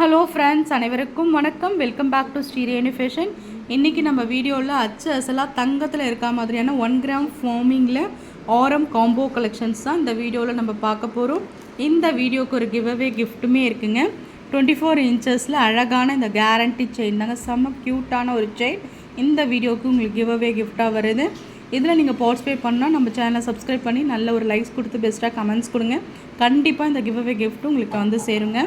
Hello friends, அனைவருக்கும் வணக்கம். Welcome back to Sri Renu fashion. இன்றைக்கி நம்ம வீடியோவில் அச்சு அசலாக தங்கத்தில் இருக்க மாதிரியான 1 கிராம் ஃபார்மிங்கில் ஆரம் காம்போ கலெக்ஷன்ஸ் தான் இந்த வீடியோவில் நம்ம பார்க்க போகிறோம். இந்த வீடியோக்கு ஒரு கிவ்அவே கிஃப்ட்டுமே இருக்குங்க. 24 இன்ச்சஸில் அழகான இந்த கேரண்டி செயின் தாங்க, செம்ம க்யூட்டான ஒரு செயின். இந்த வீடியோவுக்கு உங்களுக்கு கிவ்அவே கிஃப்டாக வருது. இதில் நீங்கள் பார்ட்டிசிபேட் பண்ணால் நம்ம சேனலை சப்ஸ்கிரைப் பண்ணி நல்ல ஒரு லைக்ஸ் கொடுத்து பெஸ்ட்டாக கமெண்ட்ஸ் கொடுங்க. கண்டிப்பாக இந்த கிவ்அவே கிஃப்ட்டு உங்களுக்கு வந்து சேருங்க.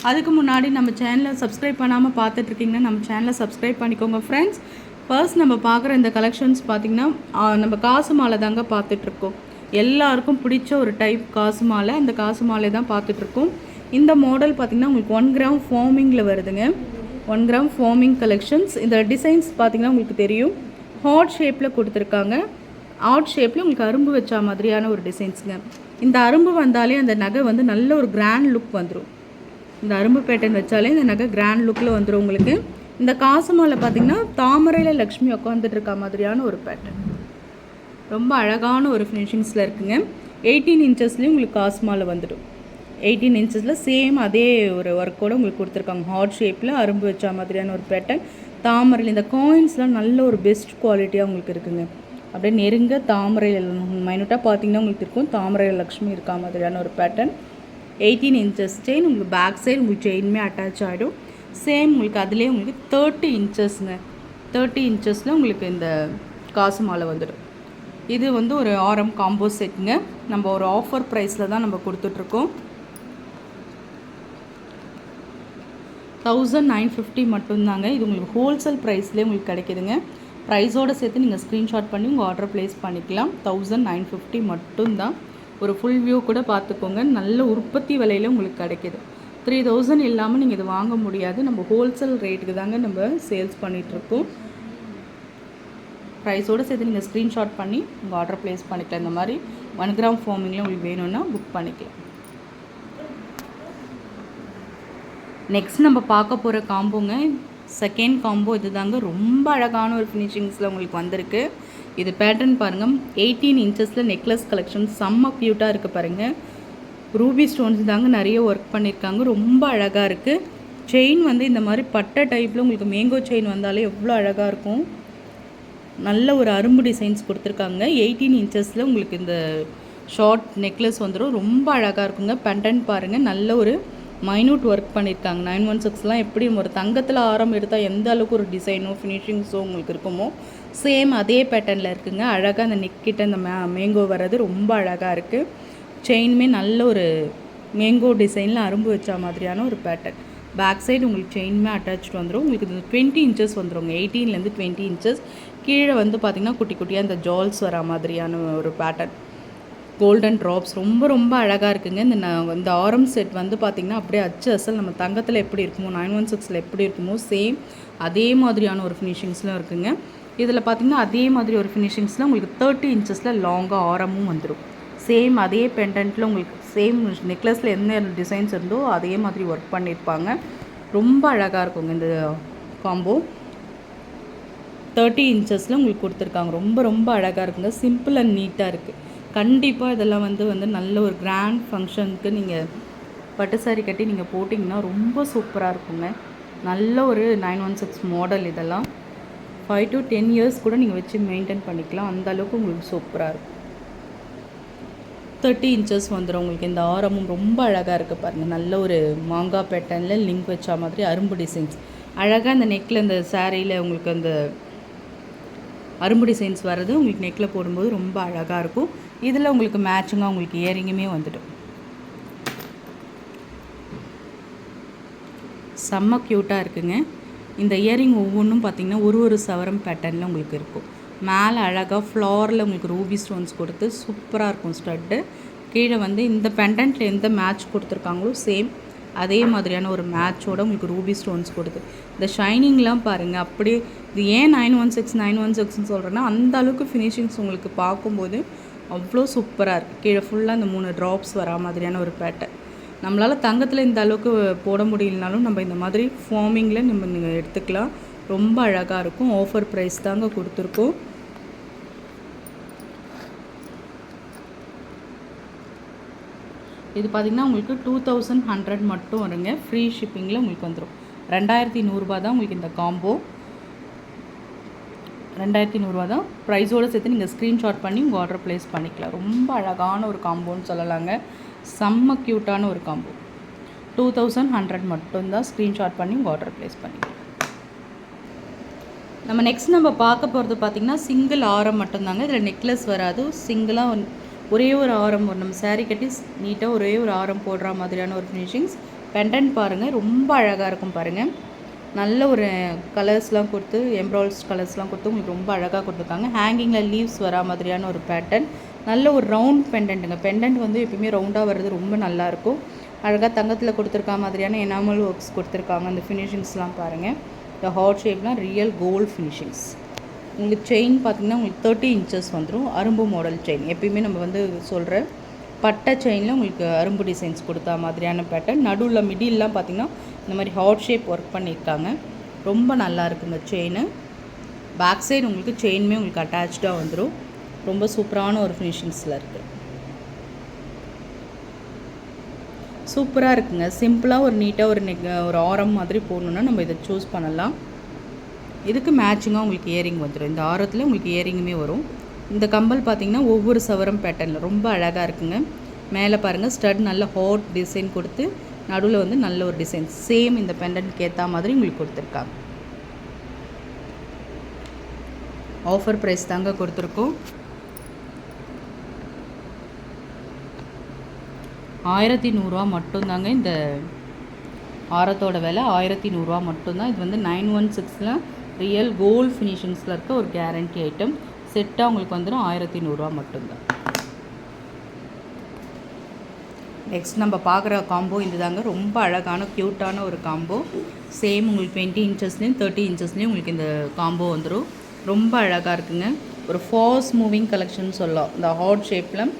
அதுக்கு முன்னாடி நம்ம சேனலை சப்ஸ்கிரைப் பண்ணாமல் பார்த்துட்ருக்கீங்கன்னா நம்ம சேனலை சப்ஸ்கிரைப் பண்ணிக்கோங்க ஃப்ரெண்ட்ஸ். ஃபர்ஸ்ட் நம்ம பார்க்குற இந்த கலெக்ஷன்ஸ் பார்த்திங்கன்னா நம்ம காசு மாலை தாங்க பார்த்துட்ருக்கோம். எல்லாருக்கும் பிடிச்ச ஒரு டைப் காசு மாலை, அந்த காசு மாலை தான் பார்த்துட்ருக்கோம். இந்த மாடல் பார்த்திங்கன்னா உங்களுக்கு 1 கிராம் ஃபார்மிங்கில் வருதுங்க. 1 கிராம் ஃபார்மிங் கலெக்ஷன்ஸ். இந்த டிசைன்ஸ் பார்த்திங்கன்னா உங்களுக்கு தெரியும், ஹார்ட் ஷேப்பில் கொடுத்துருக்காங்க. ஹார்ட் ஷேப்பில் உங்களுக்கு அரும்பு வச்சா மாதிரியான ஒரு டிசைன்ஸுங்க. இந்த அரும்பு வந்தாலே அந்த நகை வந்து நல்ல ஒரு கிராண்ட் லுக் வந்துடும். இந்த அரும்பு பேட்டர்ன் வச்சாலே இந்த நகை கிராண்ட் லுக்கில் வந்துடும் உங்களுக்கு. இந்த காசு மாலை பார்த்திங்கன்னா தாமரையில் லக்ஷ்மி உட்காந்துட்டு இருக்க மாதிரியான ஒரு பேட்டர்ன், ரொம்ப அழகான ஒரு ஃபினிஷிங்ஸில் இருக்குங்க. 18 இன்ச்சஸ்லேயும் உங்களுக்கு காசு மாலை வந்துடும். 18 இன்ச்சஸில் சேம் அதே ஒரு ஒர்க்கோடு உங்களுக்கு கொடுத்துருக்காங்க. ஹார்ட் ஷேப்பில் அரும்பு வச்சா மாதிரியான ஒரு பேட்டர்ன். தாமரையில் இந்த காயின்ஸ்லாம் நல்ல ஒரு பெஸ்ட் குவாலிட்டியாக உங்களுக்கு இருக்குங்க. அப்படியே நெருங்க தாமரையில் மைனூட்டாக பார்த்தீங்கன்னா உங்களுக்கு இருக்கும் தாமரையில் லக்ஷ்மி இருக்கா மாதிரியான ஒரு பேட்டர்ன். 18 inches chain. உங்களுக்கு பேக் சைடு உங்களுக்கு செயினுமே அட்டாச் ஆகிடும். சேம் உங்களுக்கு அதிலே உங்களுக்கு 30 இன்ச்சஸ்ங்க. 30 இன்ச்சஸில் உங்களுக்கு இந்த காசு மாலை வந்துடும். இது வந்து ஒரு ஆரம் காம்போ செட்டுங்க. நம்ம ஒரு ஆஃபர் ப்ரைஸில் தான் நம்ம கொடுத்துட்ருக்கோம். 1950 மட்டும்தாங்க. இது உங்களுக்கு ஹோல்சேல் ப்ரைஸ்லேயே உங்களுக்கு கிடைக்கிதுங்க. ப்ரைஸோடு சேர்த்து நீங்கள் ஸ்க்ரீன்ஷாட் பண்ணி உங்கள் ஆர்டர் ப்ளேஸ் பண்ணிக்கலாம். 1950 மட்டும்தான். ஒரு ஃபுல் வியூ கூட பார்த்துக்கோங்க. நல்ல உற்பத்தி விலையில் உங்களுக்கு கிடைக்கிது. 3000 இல்லாமல் நீங்கள் இது வாங்க முடியாது. நம்ம ஹோல்சேல் ரேட்டுக்கு தாங்க நம்ம சேல்ஸ் பண்ணிகிட்ருக்கோம். ப்ரைஸோடு சேர்த்து நீங்கள் ஸ்க்ரீன்ஷாட் பண்ணி உங்கள் ஆர்டர் ப்ளேஸ் பண்ணிக்கலாம். இந்த மாதிரி 1 கிராம் ஃபார்மிங்கில் உங்களுக்கு வேணும்னா புக் பண்ணிக்கலாம். நெக்ஸ்ட் நம்ம பார்க்க போகிற காம்போங்க, செகண்ட் காம்போ. இது தாங்க ரொம்ப அழகான ஒரு ஃபினிஷிங்ஸில் உங்களுக்கு வந்திருக்கு. இது பேட்டர்ன் பாருங்கள். 18 இன்ச்சஸில் நெக்லஸ் கலெக்ஷன் செம்ம க்யூட்டாக இருக்குது பாருங்கள். ரூபி ஸ்டோன்ஸ் தாங்க நிறைய ஒர்க் பண்ணியிருக்காங்க. ரொம்ப அழகாக இருக்குது. செயின் வந்து இந்த மாதிரி பட்டை டைப்பில் உங்களுக்கு மேங்கோ செயின் வந்தாலே எவ்வளோ அழகாக இருக்கும். நல்ல ஒரு அரும்பு டிசைன்ஸ் கொடுத்துருக்காங்க. 18 இன்ச்சஸில் உங்களுக்கு இந்த ஷார்ட் நெக்லஸ் வந்துடும். ரொம்ப அழகாக இருக்குங்க. பெண்டன்ட் பாருங்கள், நல்ல ஒரு மைனூட் ஒர்க் பண்ணியிருக்காங்க. 916லாம் எப்படி ஒரு தங்கத்தில் ஆரம் எடுத்தால் எந்த அளவுக்கு ஒரு டிசைனோ ஃபினிஷிங்ஸோ உங்களுக்கு இருக்குமோ சேம் அதே பேட்டர்னில் இருக்குங்க. அழகாக அந்த நெக்கிட்ட இந்த மேங்கோ வர்றது ரொம்ப அழகாக இருக்குது. செயினுமே நல்ல ஒரு மேங்கோ டிசைனில் அரும்பு வச்சா மாதிரியான ஒரு பேட்டர்ன். பேக் சைடு உங்களுக்கு செயினுமே அட்டாச்டு வந்துடும். உங்களுக்கு இது 20 இன்ச்சஸ் வந்துடுங்க. 18லேருந்து 20 இன்ச்சஸ். கீழே வந்து பார்த்திங்கன்னா குட்டி குட்டியாக இந்த ஜால்ஸ் வரா மாதிரியான ஒரு பேட்டர்ன். கோல்டன் ட்ராப்ஸ் ரொம்ப ரொம்ப அழகாக இருக்குங்க. இந்த ஆரம் செட் வந்து பார்த்திங்கன்னா அப்படியே அச்சு அசல் நம்ம தங்கத்தில் எப்படி இருக்குமோ 916ல் எப்படி இருக்குமோ சேம் அதே மாதிரியான ஒரு ஃபினிஷிங்ஸ்லாம் இருக்குங்க. இதில் பார்த்திங்கன்னா அதே மாதிரி ஒரு ஃபினிஷிங்ஸில் உங்களுக்கு 30 இன்ச்சஸில் லாங்காக ஆரமும் வந்துடும். சேம் அதே பெண்டன்ட்டில் உங்களுக்கு சேம் நெக்லஸில் என்ன டிசைன்ஸ் இருந்தோ அதே மாதிரி ஒர்க் பண்ணியிருப்பாங்க. ரொம்ப அழகாக இருக்குங்க இந்த காம்போ. 30 இன்ச்சஸில் உங்களுக்கு கொடுத்துருக்காங்க. ரொம்ப ரொம்ப அழகாக இருக்குங்க. சிம்பிள் அண்ட் நீட்டாக இருக்குது. கண்டிப்பாக இதெல்லாம் வந்து நல்ல ஒரு கிராண்ட் ஃபங்க்ஷனுக்கு நீங்கள் பட்டு சாரி கட்டி நீங்கள் போட்டிங்கன்னா ரொம்ப சூப்பராக இருக்குங்க. நல்ல ஒரு 916 மாடல். இதெல்லாம் 5 to 10 இயர்ஸ் கூட நீங்கள் வச்சு மெயின்டைன் பண்ணிக்கலாம். அந்த அளவுக்கு உங்களுக்கு சூப்பராக இருக்கும். 30 இன்ச்சஸ் வந்துடும் உங்களுக்கு. இந்த ஆரமும் ரொம்ப அழகாக இருக்குது பாருங்கள். நல்ல ஒரு மாங்காய் பேட்டர்னில் லிங்க் வச்சா மாதிரி அரும்பு டிசைன்ஸ் அழகாக இந்த நெக்கில் இந்த சாரியில் உங்களுக்கு அந்த அரும்பு டிசைன்ஸ் வர்றது உங்களுக்கு நெக்கில் போடும்போது ரொம்ப அழகாக இருக்கும். இதில் உங்களுக்கு மேட்சிங்காக உங்களுக்கு இயரிங்குமே வந்துடும். செம்ம க்யூட்டாக இருக்குங்க. இந்த இயரிங் ஒவ்வொன்றும் பார்த்திங்கன்னா ஒரு சவரம் பேட்டர்னில் உங்களுக்கு இருக்கும். மேலே அழகாக ஃப்ளாரில் உங்களுக்கு ரூபி ஸ்டோன்ஸ் கொடுத்து சூப்பராக இருக்கும் ஸ்டட்டு. கீழே வந்து இந்த பெண்டன்ட்டில் எந்த மேட்ச் கொடுத்துருக்காங்களோ சேம் அதே மாதிரியான ஒரு மேட்சோடு உங்களுக்கு ரூபி ஸ்டோன்ஸ் கொடுத்து இந்த ஷைனிங்லாம் பாருங்கள். அப்படியே இது ஏன் 916 சொல்கிறேன்னா அந்த அளவுக்கு ஃபினிஷிங்ஸ் உங்களுக்கு பார்க்கும்போது அவ்வளோ சூப்பராக இருக்குது. கீழே ஃபுல்லாக இந்த 3 ட்ராப்ஸ் வரா மாதிரியான ஒரு பேட்டர்ன். நம்மளால் தங்கத்தில் இந்த அளவுக்கு போட முடியலனாலும் நம்ம இந்த மாதிரி ஃபார்மிங்கில் நீங்கள் எடுத்துக்கலாம். ரொம்ப அழகாக இருக்கும். ஆஃபர் ப்ரைஸ் தாங்க கொடுத்துருக்கோம். இது பார்த்திங்கன்னா உங்களுக்கு 2100 மட்டும் வருங்க. ஃப்ரீ ஷிப்பிங்கில் உங்களுக்கு வந்துடும். 2100 தான் உங்களுக்கு இந்த காம்போ. 2100 தான். ப்ரைஸோடு சேர்த்து நீங்கள் ஸ்க்ரீன்ஷாட் பண்ணி உங்கள் ஆர்டர் ப்ளேஸ் பண்ணிக்கலாம். ரொம்ப அழகான ஒரு காம்போன்னு சொல்லலாங்க. செம்ம க்யூட்டான ஒரு காம்போ. 2100 மட்டும்தான். ஸ்க்ரீன்ஷாட் பண்ணி உங்கள் ஆர்டர் ப்ளேஸ் பண்ணிக்கலாம். நம்ம நெக்ஸ்ட் நம்ம பார்க்க போகிறது பார்த்திங்கன்னா சிங்கிள் ஆரம் மட்டும்தாங்க. இதில் நெக்லஸ் வராது. சிங்கிளாக ஒரே ஒரு ஆரம் வரும். நம்ம சாரீ கட்டி நீட்டாக ஒரே ஒரு ஆரம் போடுற மாதிரியான ஒரு ஃபினிஷிங்ஸ். பெண்டன்ட் பாருங்கள், ரொம்ப அழகாக இருக்கும் பாருங்கள். நல்ல ஒரு கலர்ஸ்லாம் கொடுத்து, எம்ப்ராய்டர்ஸ் கலர்ஸ்லாம் கொடுத்து உங்களுக்கு ரொம்ப அழகாக கொடுத்துருக்காங்க. ஹேங்கிங்கில் லீவ்ஸ் வரா மாதிரியான ஒரு பேட்டர்ன். நல்ல ஒரு ரவுண்ட் பெண்டன்ட்டுங்க. பெண்டன்ட் வந்து எப்பயுமே ரவுண்டாக வர்றது ரொம்ப நல்லாயிருக்கும். அழகாக தங்கத்தில் கொடுத்துருக்க மாதிரியான எனாமல் ஒர்க்ஸ் கொடுத்துருக்காங்க. அந்த ஃபினிஷிங்ஸ்லாம் பாருங்கள். இந்த ஹார்ட் ஷேப்லாம் ரியல் கோல்டு ஃபினிஷிங்ஸ். உங்களுக்கு செயின் பார்த்திங்கன்னா உங்களுக்கு 30 இன்ச்சஸ் வந்துடும். அரும்பு மாடல் செயின். எப்பயுமே நம்ம வந்து சொல்கிற பட்டை செயினில் உங்களுக்கு அரும்பு டிசைன்ஸ் கொடுத்தா மாதிரியான பேட்டர்ன். நடுவில் மிடில்லாம் பார்த்திங்கன்னா இந்த மாதிரி ஹார்ட் ஷேப் ஒர்க் பண்ணியிருக்காங்க. ரொம்ப நல்லா இருக்குங்க செயின். பேக் சைடு உங்களுக்கு செயினுமே உங்களுக்கு அட்டாச்சாக வந்துடும். ரொம்ப சூப்பரான ஒரு ஃபினிஷிங்ஸில் இருக்குது. சூப்பராக இருக்குங்க. சிம்பிளாக ஒரு நீட்டாக ஒரு ஆரம் மாதிரி போடணுன்னா நம்ம இதை சூஸ் பண்ணலாம். இதுக்கு மேட்சிங்காக உங்களுக்கு இயரிங் வந்துடும். இந்த ஆரத்தில் உங்களுக்கு இயரிங்குமே வரும். இந்த கம்பல் பார்த்திங்கன்னா ஒவ்வொரு சவரம் பேட்டர்னில் ரொம்ப அழகாக இருக்குங்க. மேலே பாருங்கள் ஸ்டட் நல்ல ஹாட் டிசைன் கொடுத்து நடுவில் வந்து நல்ல ஒரு டிசைன் சேம் இந்த பெண்டன்ட்க்கு ஏற்ற மாதிரி உங்களுக்கு கொடுத்துருக்காங்க. ஆஃபர் ப்ரைஸ் தாங்க கொடுத்துருக்கோம். 1100 மட்டும்தாங்க. இந்த ஆரத்தோட விலை 1100 மட்டும்தான். இது வந்து 916ல் ரியல் கோல்டு ஃபினிஷிங்ஸில் இருக்க ஒரு கேரண்டி ஐட்டம். செட்டாக உங்களுக்கு வந்துடும் 1100 மட்டும்தான். நெக்ஸ்ட் நம்ம பார்க்குற காம்போ இது தாங்க. ரொம்ப அழகான க்யூட்டான ஒரு காம்போ. சேம் உங்களுக்கு 20 இன்ச்சஸ்லேயும் 30 இன்ச்சஸ்லேயும் உங்களுக்கு இந்த காம்போ வந்துடும். ரொம்ப அழகாக இருக்குங்க. ஒரு ஃபாஸ்ட் மூவிங் கலெக்ஷன் சொல்லலாம். இந்த ஹார்ட் ஷேப்பில்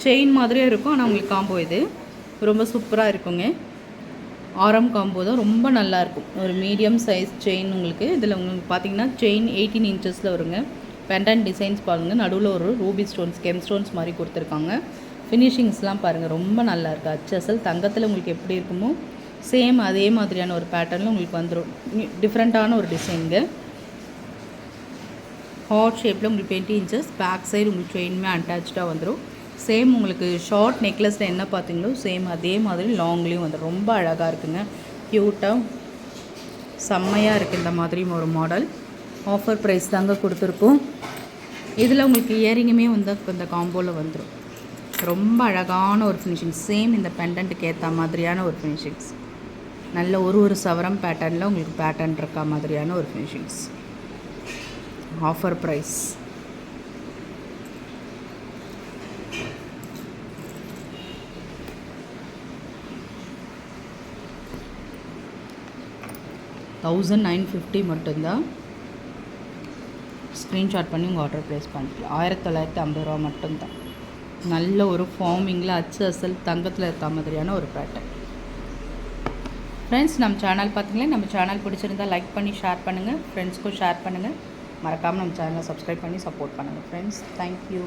செயின் மாதிரியே இருக்கும். ஆனால் உங்களுக்கு காம்போ இது ரொம்ப சூப்பராக இருக்குங்க. ஆரம் காம்போ தான். ரொம்ப நல்லாயிருக்கும். ஒரு மீடியம் சைஸ் செயின் உங்களுக்கு. இதில் உங்களுக்கு பார்த்திங்கன்னா செயின் 18 இன்ச்சஸில் வருங்க. பெண்டன்ட் டிசைன்ஸ் பாருங்கள். நடுவில் ஒரு ரூபி ஸ்டோன்ஸ், கெம் ஸ்டோன்ஸ் மாதிரி கொடுத்துருக்காங்க. ஃபினிஷிங்ஸ்லாம் பாருங்கள், ரொம்ப நல்லாயிருக்கு. அச்சசல் தங்கத்தில் உங்களுக்கு எப்படி இருக்குமோ சேம் அதே மாதிரியான ஒரு பேட்டர்னில் உங்களுக்கு வந்துடும். டிஃப்ரெண்ட்டான ஒரு டிசைனுங்க. ஹார்ட் ஷேப்பில் உங்களுக்கு 20 இன்ச்சஸ். பேக் சைடு உங்களுக்கு செயினுமே அட்டாச்சாக வந்துடும். சேம் உங்களுக்கு ஷார்ட் நெக்லஸில் என்ன பார்த்தீங்களோ சேம் அதே மாதிரி லாங்லேயும் வந்துடும். ரொம்ப அழகாக இருக்குங்க. க்யூட்டாக செம்மையாக இருக்குது இந்த மாதிரி ஒரு மாடல். ஆஃபர் ப்ரைஸ் தாங்க கொடுத்துருக்கோம். இதில் உங்களுக்கு இயரிங்குமே வந்து இந்த காம்போவில் வந்துடும். ரொம்ப அழகான ஒரு ஃபினிஷிங். சேம் இந்த பெண்டன்ட்டுக்கு ஏற்ற மாதிரியான ஒரு ஃபினிஷிங்ஸ். நல்ல ஒரு சவரம் பேட்டர்னில் உங்களுக்கு பேட்டர்ன் இருக்கா மாதிரியான ஒரு ஃபினிஷிங்ஸ். Offer price. $1950 மட்டும்தான். ஸ்க்ரீன்ஷாட் பண்ணி உங்கள் ஆர்டர் ப்ளேஸ் பண்ணிக்கலாம். 1950 மட்டும்தான். நல்ல ஒரு ஃபார்மிங்கில் அச்சு அசல் தங்கத்தில் இருக்க மாதிரியான ஒரு பேட்டர்ன். ஃப்ரெண்ட்ஸ், நம்ம சேனல் பார்த்தீங்களா? நம்ம சேனல் பிடிச்சிருந்தால் லைக் பண்ணி ஷேர் பண்ணுங்கள். ஃப்ரெண்ட்ஸ்க்கும் ஷேர் பண்ணுங்கள். மறக்காமல் நம்ம சேனலை சப்ஸ்கிரைப் பண்ணி சப்போர்ட் பண்ணுங்கள் ஃப்ரெண்ட்ஸ். தேங்க்யூ.